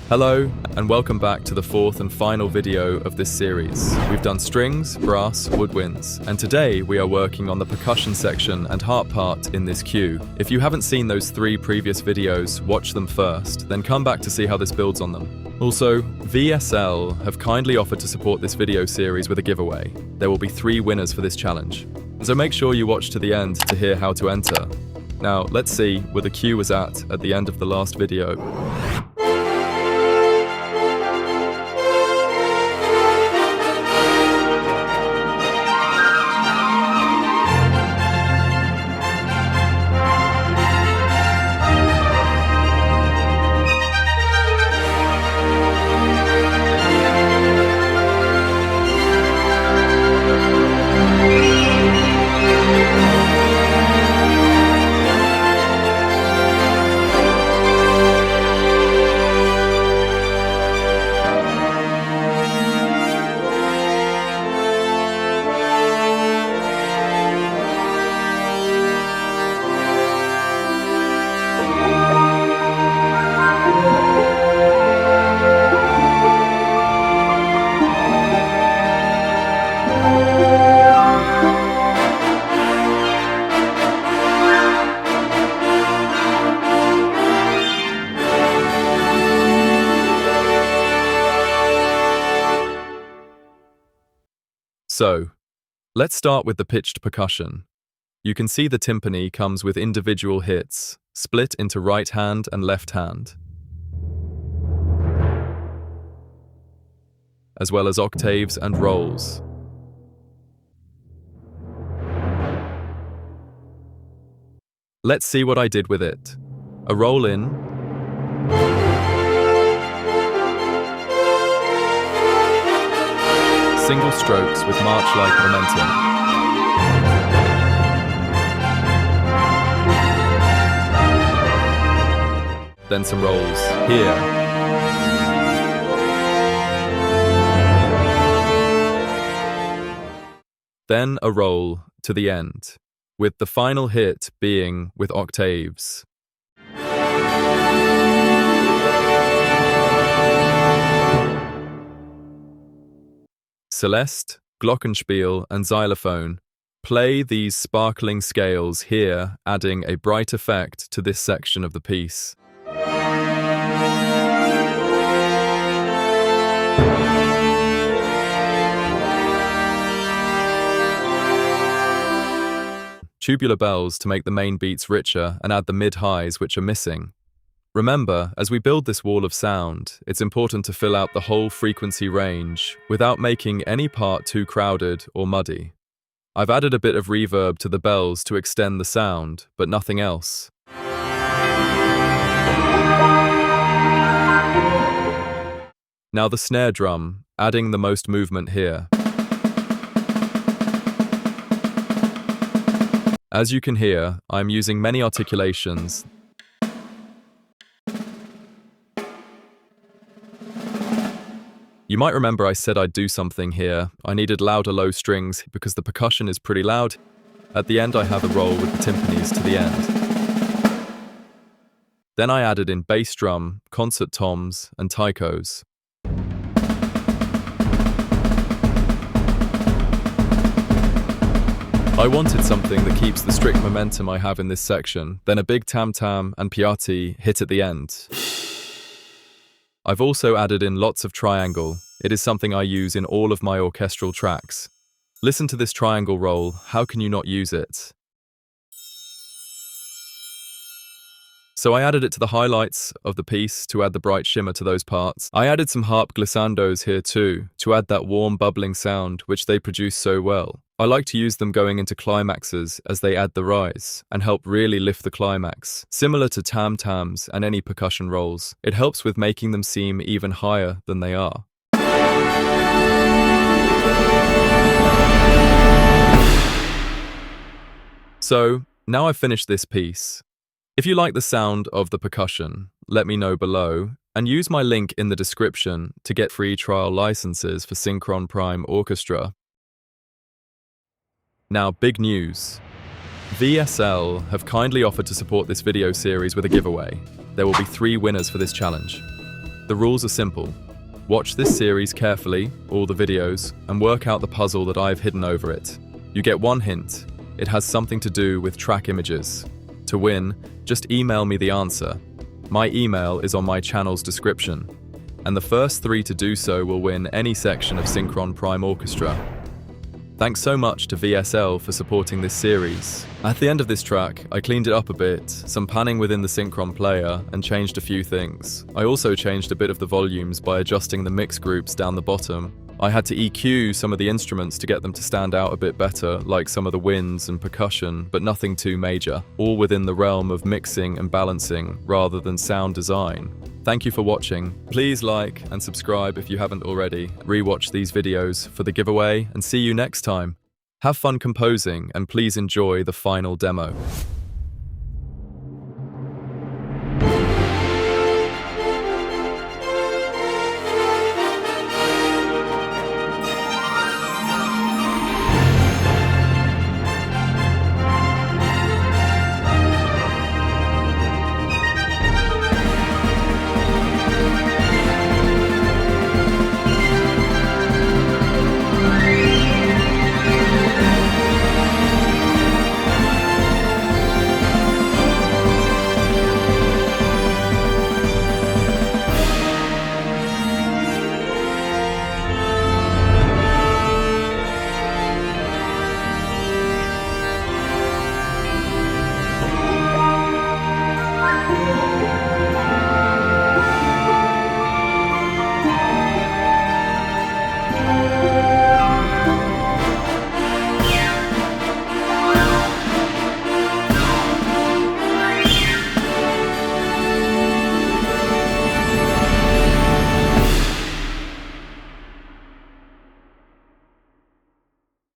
Hello, and welcome back to the fourth and final video of this series. We've done strings, brass, woodwinds, and today we are working on the percussion section and harp part in this cue. If you haven't seen those 3 previous videos, watch them first, then come back to see how this builds on them. Also, VSL have kindly offered to support this video series with a giveaway. There will be 3 winners for this challenge, so make sure you watch to the end to hear how to enter. Now, let's see where the cue was at the end of the last video. So, let's start with the pitched percussion. You can see the timpani comes with individual hits, split into right hand and left hand, as well as octaves and rolls. Let's see what I did with it. A roll in, single strokes with march-like momentum. Then some rolls here. Then a roll to the end, with the final hit being with octaves. Celeste, glockenspiel, and xylophone play these sparkling scales here, adding a bright effect to this section of the piece. Tubular bells to make the main beats richer and add the mid-highs which are missing. Remember, as we build this wall of sound, it's important to fill out the whole frequency range without making any part too crowded or muddy. I've added a bit of reverb to the bells to extend the sound, but nothing else. Now the snare drum, adding the most movement here. As you can hear, I'm using many articulations. You might remember I said I'd do something here. I needed louder low strings because the percussion is pretty loud. At the end I have a roll with the timpanis to the end. Then I added in bass drum, concert toms, and taikos. I wanted something that keeps the strict momentum I have in this section, then a big tam-tam and piatti hit at the end. I've also added in lots of triangle. It is something I use in all of my orchestral tracks. Listen to this triangle roll, how can you not use it? So I added it to the highlights of the piece to add the bright shimmer to those parts. I added some harp glissandos here too, to add that warm bubbling sound which they produce so well. I like to use them going into climaxes as they add the rise and help really lift the climax. Similar to tam-tams and any percussion rolls, it helps with making them seem even higher than they are. So, now I've finished this piece. If you like the sound of the percussion, let me know below, and use my link in the description to get free trial licenses for Synchron Prime Orchestra. Now, big news. VSL have kindly offered to support this video series with a giveaway. There will be 3 winners for this challenge. The rules are simple. Watch this series carefully, all the videos, and work out the puzzle that I've hidden over it. You get one hint. It has something to do with track images. To win, just email me the answer. My email is on my channel's description. And the first 3 to do so will win any section of Synchron Prime Orchestra. Thanks so much to VSL for supporting this series. At the end of this track, I cleaned it up a bit, some panning within the Synchron player, and changed a few things. I also changed a bit of the volumes by adjusting the mix groups down the bottom. I had to EQ some of the instruments to get them to stand out a bit better, like some of the winds and percussion, but nothing too major, all within the realm of mixing and balancing rather than sound design. Thank you for watching. Please like and subscribe if you haven't already. Rewatch these videos for the giveaway and see you next time. Have fun composing and please enjoy the final demo.